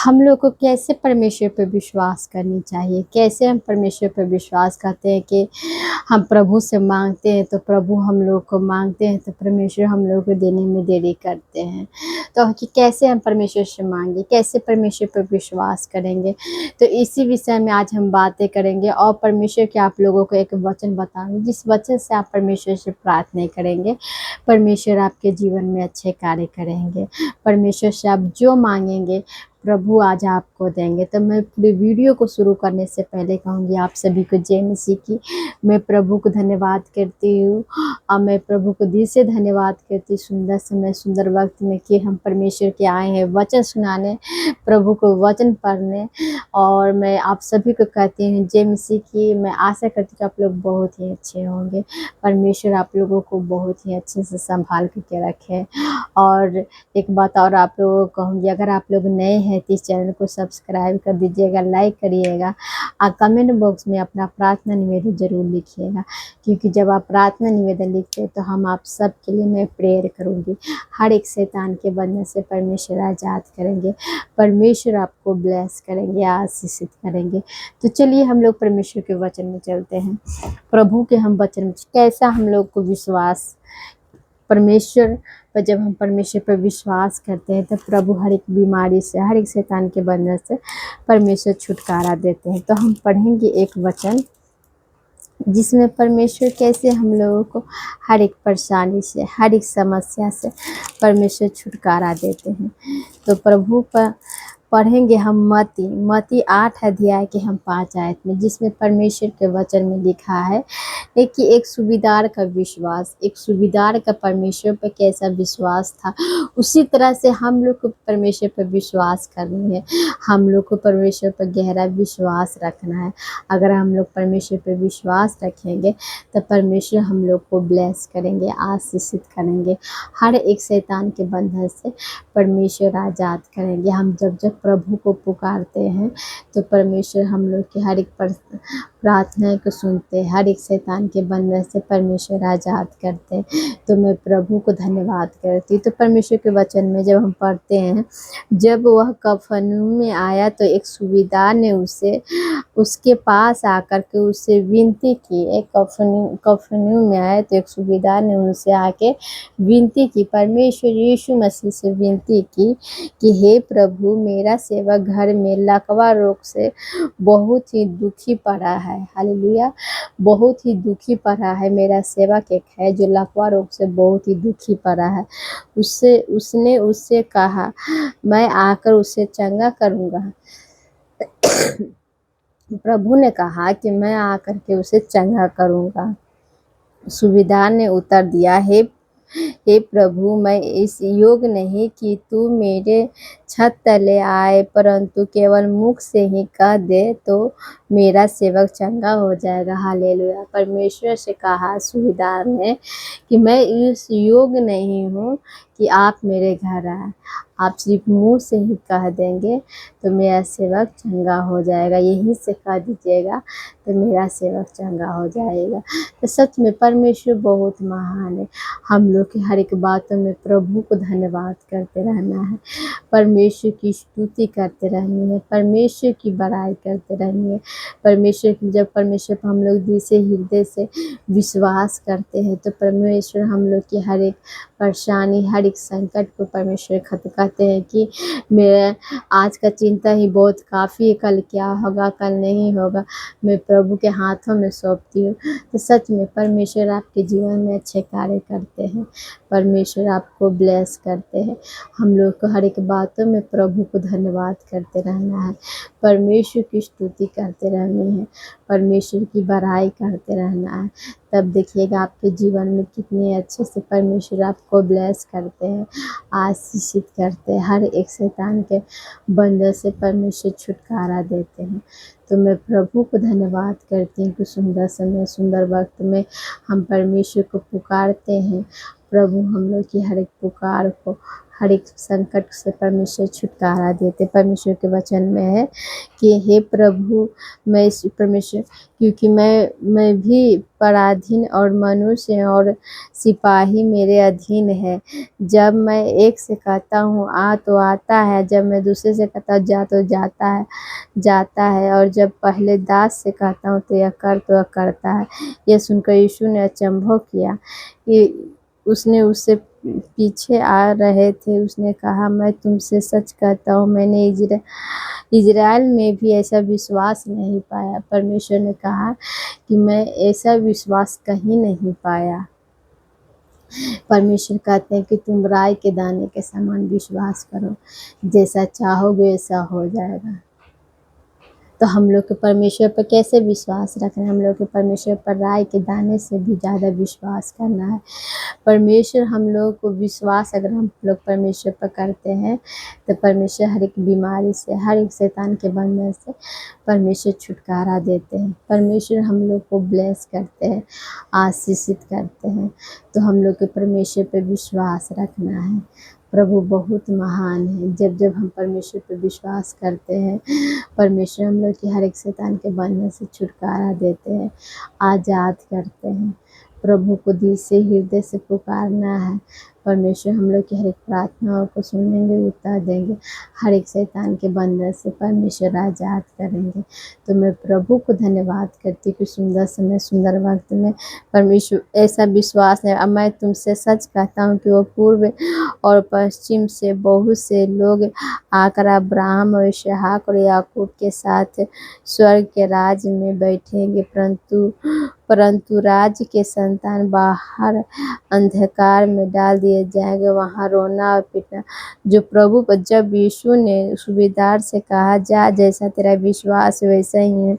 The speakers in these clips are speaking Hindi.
हम लोग को कैसे परमेश्वर पे विश्वास करनी चाहिए, कैसे हम परमेश्वर पे विश्वास करते हैं कि हम प्रभु से मांगते हैं तो प्रभु हम लोग को मांगते हैं तो परमेश्वर हम लोग को देने में देरी करते हैं। तो कि कैसे हम परमेश्वर से मांगे, कैसे परमेश्वर पर विश्वास करेंगे, तो इसी विषय में आज हम बातें करेंगे। और परमेश्वर के आप लोगों को एक वचन बताऊंगी, जिस वचन से आप परमेश्वर से प्रार्थना करेंगे परमेश्वर आपके जीवन में अच्छे कार्य करेंगे। परमेश्वर से आप जो मांगेंगे प्रभु आज आपको देंगे। तो मैं पूरी वीडियो को शुरू करने से पहले कहूँगी आप सभी को जय मसीह की। मैं प्रभु को धन्यवाद करती हूँ और मैं प्रभु को दिल से धन्यवाद करती हूँ सुंदर समय सुंदर वक्त में कि हम परमेश्वर के आए हैं वचन सुनाने, प्रभु को वचन पढ़ने। और मैं आप सभी को कहती हूँ जय मसीह की। मैं आशा करती हूँ आप लोग बहुत ही अच्छे होंगे, परमेश्वर आप लोगों को बहुत ही अच्छे से संभाल करके रखे। और एक बात और आप लोगों को कहूँगी, अगर आप लोग नए हैं तो इस चैनल को सब्सक्राइब कर दीजिएगा, लाइक करिएगा और कमेंट बॉक्स में अपना प्रार्थना निवेदन ज़रूर लिखिएगा, क्योंकि जब आप प्रार्थना निवेदन लिखते हैं तो हम आप सब के लिए मैं प्रेयर करूँगी। हर एक शैतान के बंधन से परमेश्वर आज़ाद करेंगे, परमेश्वर आपको ब्लेस करेंगे, आशीषित करेंगे। तो चलिए हम लोग परमेश्वर के वचन में चलते हैं। प्रभु के हम वचन में कैसा हम लोग को विश्वास परमेश्वर पर, जब हम परमेश्वर पर विश्वास करते हैं तो प्रभु हर एक बीमारी से, हर एक शैतान के बंधन से परमेश्वर छुटकारा देते हैं। तो हम पढ़ेंगे एक वचन जिसमें परमेश्वर कैसे हम लोगों को हर एक परेशानी से, हर एक समस्या से परमेश्वर छुटकारा देते हैं। तो प्रभु पर पढ़ेंगे हम मती 8 अध्याय के हम 5 आयत में, जिसमें परमेश्वर के वचन में लिखा है कि एक सूबेदार का विश्वास, एक सूबेदार का परमेश्वर पर कैसा विश्वास था, उसी तरह से हम लोग को परमेश्वर पर विश्वास करनी है। हम लोग को परमेश्वर पर गहरा विश्वास रखना है। अगर हम लोग परमेश्वर पर विश्वास रखेंगे तो परमेश्वर हम लोग को ब्लेस करेंगे, आशीषित करेंगे, हर एक शैतान के बंधन से परमेश्वर आज़ाद करेंगे। हम जब जब प्रभु को पुकारते हैं तो परमेश्वर हम लोग की हर एक प्रार्थना को सुनते हैं, हर एक शैतान के बंधन से परमेश्वर आज़ाद करते हैं। तो मैं प्रभु को धन्यवाद करती हूँ। तो परमेश्वर के वचन में जब हम पढ़ते हैं, जब वह कफरनहूम में आया तो एक सूबेदार ने उसके पास आकर के उससे विनती की। एक कफरनहूम में आया तो एक सूबेदार ने उनसे आके विनती की, परमेश्वर यीशु मसीह से विनती की कि हे प्रभु, मेरा सेवक घर में लकवा रोग से बहुत ही दुखी पड़ा है। हालेलुया, बहुत ही दुखी पड़ा है। मेरा सेवक एक है जो लकवा रोग से बहुत ही दुखी पड़ा है। उसने उससे कहा, मैं आकर उसे चंगा करूँगा। प्रभु ने कहा कि मैं आकर के उसे चंगा करूँगा। सूबेदार ने उत्तर दिया, हे प्रभु, मैं इस योग्य नहीं कि तू मेरे छत तले आए, परंतु केवल मुख से ही कह दे तो मेरा सेवक चंगा हो जाएगा। हालेलुया। परमेश्वर से कहा सूबेदार ने कि मैं इस योग्य नहीं हूँ कि आप मेरे घर आए, आप सिर्फ मुंह से ही कह देंगे तो मेरा सेवक चंगा हो जाएगा। यहीं से कह दीजिएगा तो मेरा सेवक चंगा हो जाएगा। तो सच में परमेश्वर बहुत महान है। हम लोग की हर एक बातों में प्रभु को धन्यवाद करते रहना है, परमेश्वर की स्तुति करते रहनी है, परमेश्वर की बड़ाई करते रहनी है। जब परमेश्वर पर हम लोग दिल से, हृदय से विश्वास करते हैं तो परमेश्वर हम लोग की हर एक परेशानी, हर एक संकट को परमेश्वर खत्म करते हैं कि मेरा आज का चिंता ही बहुत काफ़ी है, कल क्या होगा, कल नहीं होगा, मैं प्रभु के हाथों में सौंपती हूँ। तो सच में परमेश्वर आपके जीवन में अच्छे कार्य करते हैं, परमेश्वर आपको ब्लेस करते हैं। हम लोग को हर एक बातों में प्रभु को धन्यवाद करते रहना है, परमेश्वर की स्तुति करते रहनी है, परमेश्वर की बड़ाई करते रहना है। तब देखिएगा आपके जीवन में कितने अच्छे से परमेश्वर आपको ब्लेस करते हैं, आशीषित करते हैं, हर एक शैतान के बंधन से परमेश्वर छुटकारा देते हैं। तो मैं प्रभु को धन्यवाद करती हूँ कि सुंदर समय सुंदर वक्त में हम परमेश्वर को पुकारते हैं। प्रभु हम लोग की हर एक पुकार को, हर एक संकट से परमेश्वर छुटकारा देते। परमेश्वर के वचन में है कि हे प्रभु, मैं इस परमेश्वर, क्योंकि मैं भी पराधीन और मनुष्य और सिपाही मेरे अधीन है। जब मैं एक से कहता हूँ आ तो आता है, जब मैं दूसरे से कहता हूँ जा तो जाता है, और जब पहले दास से कहता हूँ तो यह कर तो यह करता है। यह सुनकर यीशु ने अचंभव किया कि उसने उससे पीछे आ रहे थे। उसने कहा, मैं तुमसे सच कहता हूँ, मैंने इज़राइल में भी ऐसा विश्वास नहीं पाया। परमेश्वर ने कहा कि मैं ऐसा विश्वास कहीं नहीं पाया। परमेश्वर कहते हैं कि तुम राई के दाने के समान विश्वास करो, जैसा चाहोगे वैसा हो जाएगा। तो हम लोग के परमेश्वर पर कैसे विश्वास रखना है? हम लोग के परमेश्वर पर राई के दाने से भी ज़्यादा विश्वास करना है। परमेश्वर हम लोग को विश्वास अगर हम लोग परमेश्वर पर करते हैं तो परमेश्वर हर एक बीमारी से, हर एक शैतान के बंधन से परमेश्वर छुटकारा देते हैं। परमेश्वर हम लोग को ब्लेस करते हैं, आशीषित करते हैं। तो हम लोग के परमेश्वर पर विश्वास रखना है। प्रभु बहुत महान है। जब जब हम परमेश्वर पर विश्वास करते हैं, परमेश्वर हम लोग की हर एक शैतान के बंधन से छुटकारा देते हैं, आज़ाद करते हैं। प्रभु को दिल से, हृदय से पुकारना है। परमेश्वर हम लोग की हर एक प्रार्थनाओं को सुनेंगे, उत्तर देंगे। हर एक शैतान के बंधन से परमेश्वर आज़ाद करेंगे। तो मैं प्रभु को धन्यवाद करती हूँ कि सुंदर समय, सुंदर वक्त में परमेश्वर ऐसा विश्वास है। अब मैं तुमसे सच कहता हूँ कि वो पूर्व और पश्चिम से बहुत से लोग आकर अब्राहम और इसहाक और याकूब के साथ स्वर्ग के राज्य में बैठेंगे, परंतु राज्य के संतान बाहर अंधकार में डाल दिए जाएंगे, वहाँ रोना और पीटना। जो प्रभु पर, जब यीशु ने सूबेदार से कहा, जा, जैसा तेरा विश्वास वैसा ही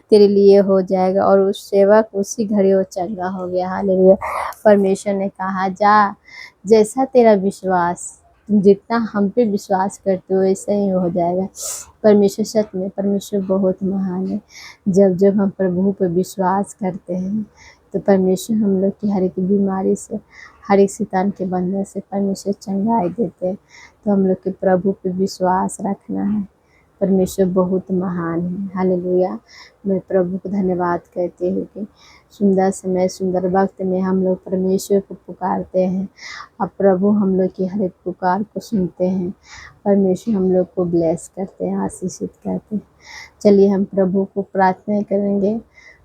तेरे लिए हो जाएगा, और उस सेवक उसी घड़ी वो चंगा हो गया। हालेलुया। परमेश्वर ने कहा, जा, जैसा तेरा विश्वास, तुम जितना हम पे विश्वास करते हो वैसा ही हो जाएगा। परमेश्वर सच में, परमेश्वर बहुत महान है। जब जब हम प्रभु पर विश्वास करते हैं तो परमेश्वर हम लोग की हर एक बीमारी से, हर एक शैतान के बंधन से परमेश्वर चंगाई देते हैं। तो हम लोग के प्रभु पे विश्वास रखना है। परमेश्वर बहुत महान है। हालेलुया। मैं प्रभु को धन्यवाद करती हूँ कि सुंदर समय, सुंदर वक्त में हम लोग परमेश्वर को पुकारते हैं और प्रभु हम लोग की हर एक पुकार को सुनते हैं। परमेश्वर हम लोग को ब्लेस करते हैं, आशीषित करते हैं। चलिए हम प्रभु को प्रार्थना करेंगे,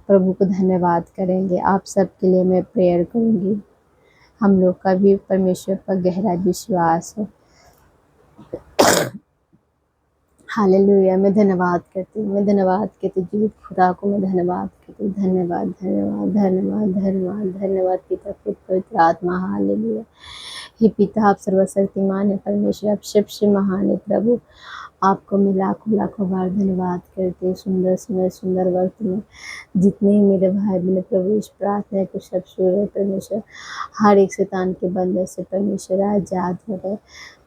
प्रभु को धन्यवाद करेंगे। आप सबके लिए मैं प्रेयर करूँगी। हम लोग का भी परमेश्वर पर गहरा विश्वास हो। हालेलुया। मैं धन्यवाद करती हूँ, मैं धन्यवाद करती हूँ जीवित खुदा को, मैं धन्यवाद करती हूँ। धन्यवाद, धन्यवाद, धन्यवाद, धन्यवाद, धन्यवाद पिता, पुत्र, पवित्र आत्मा। हालेलुया। हे पिता, आप सर्वशक्तिमान है परमेश्वर, आप सबसे महान है प्रभु। आपको मैं लाखों लाखों बार धन्यवाद करती हूँ। सुंदर समय, सुंदर वक्त में जितने ही मेरे भाई बहन प्रभु इस प्रार्थना को सब सुन रहे परमेश्वर, हर एक शैतान के बंधन से परमेश्वर आजाद हो गए।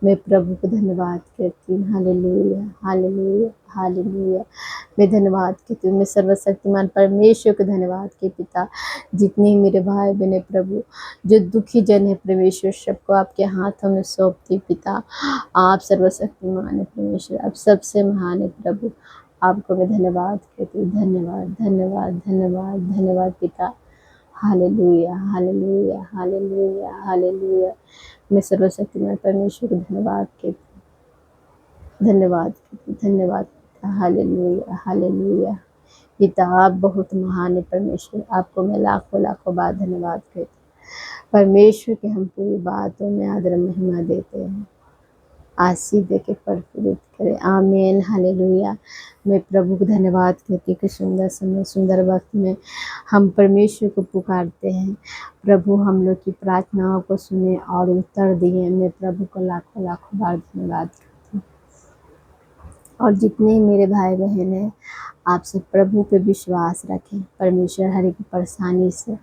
मैं प्रभु को धन्यवाद करती हूँ। Hallelujah, hallelujah, hallelujah. मैं धन्यवाद करती हूँ, मैं सर्वशक्तिमान परमेश्वर को धन्यवाद के पिता, जितने ही मेरे भाई बहन प्रभु जो दुखी जन है परमेश्वर, सबको आपके हाथों में सौंपती पिता। आप सर्वशक्तिमान है परमेश्वर, आप सबसे महान है प्रभु। आपको मैं धन्यवाद करती हूँ। धन्यवाद, धन्यवाद, धन्यवाद, धन्यवाद पिता। Hallelujah, hallelujah, hallelujah, hallelujah. मैं सर्वशक्तिमान परमेश्वर को धन्यवाद करती हूँ, धन्यवाद करती हूँ, धन्यवाद पिता। Hallelujah, hallelujah. पिता आप बहुत महान है परमेश्वर, आपको मैं लाखों लाखों बार धन्यवाद करती हूँ। परमेश्वर के हम पूरी बातों में आदर महिमा देते हैं, आशीष दे के प्रफुल्लित करें। आमीन। हालेलुया। मैं प्रभु को धन्यवाद करती हूँ कि सुंदर समय, सुंदर वक्त में हम परमेश्वर को पुकारते हैं। प्रभु हम लोग की प्रार्थनाओं को सुने और उत्तर दिए। मैं प्रभु को लाखों लाखों बार धन्यवाद करती हूँ। और जितने मेरे भाई बहन हैं, आप सब प्रभु पे विश्वास रखें। परमेश्वर हर एक परेशानी से,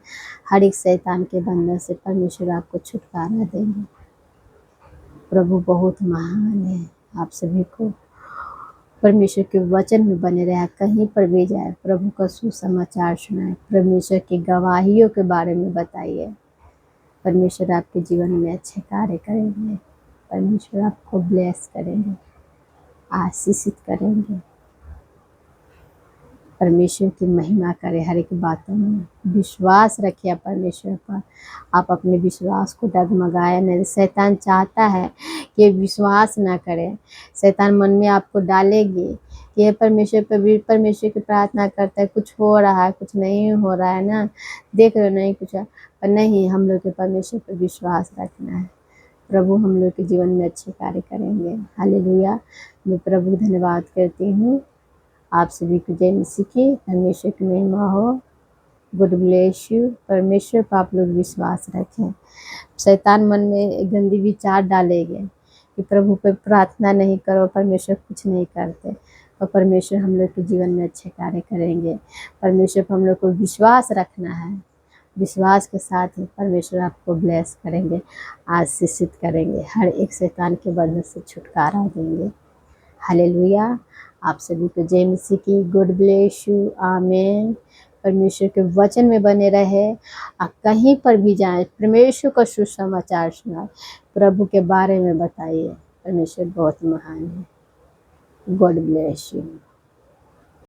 हर एक शैतान के बंधन से परमेश्वर आपको छुटकारा देंगे। प्रभु बहुत महान है। आप सभी को परमेश्वर के वचन में बने रहे, कहीं पर भी जाए प्रभु का सुसमाचार सुनाए, परमेश्वर की गवाहियों के बारे में बताइए। परमेश्वर आपके जीवन में अच्छे कार्य करेंगे। परमेश्वर आपको ब्लेस करेंगे, आशीषित करेंगे। परमेश्वर की महिमा करें हर एक बातों में। विश्वास रखिए परमेश्वर पर। आप अपने विश्वास को डगमगाए नहीं। शैतान चाहता है कि विश्वास ना करें। शैतान मन में आपको डालेगी कि ये परमेश्वर पर भी परमेश्वर की प्रार्थना करता है, कुछ हो रहा है, कुछ नहीं हो रहा है ना, देख रहे हो नहीं कुछ है। पर नहीं, हम लोग के परमेश्वर पर विश्वास रखना है। प्रभु हम लोग के जीवन में अच्छे कार्य करेंगे। हालेलुया। मैं प्रभु धन्यवाद करती हूँ। आप सभी को जय मसीह की। परमेश्वर की महिमा हो। Good bless you. परमेश्वर पर आप लोग विश्वास रखें। शैतान मन में गंदी विचार डालेंगे कि प्रभु पे प्रार्थना नहीं करो, परमेश्वर कुछ नहीं करते। और परमेश्वर हम लोग के जीवन में अच्छे कार्य करेंगे। परमेश्वर पर हम लोग को विश्वास रखना है। विश्वास के साथ ही परमेश्वर आपको ब्लेस करेंगे, आशीषित करेंगे, हर एक शैतान के बंधन से छुटकारा देंगे। हालेलुया। आप सभी को जय मसीह की। God bless you. आमीन। परमेश्वर के वचन में बने रहे। आप कहीं पर भी जाएं, परमेश्वर का सुसमाचार सुनाए, प्रभु के बारे में बताइए। परमेश्वर बहुत महान है। God bless you.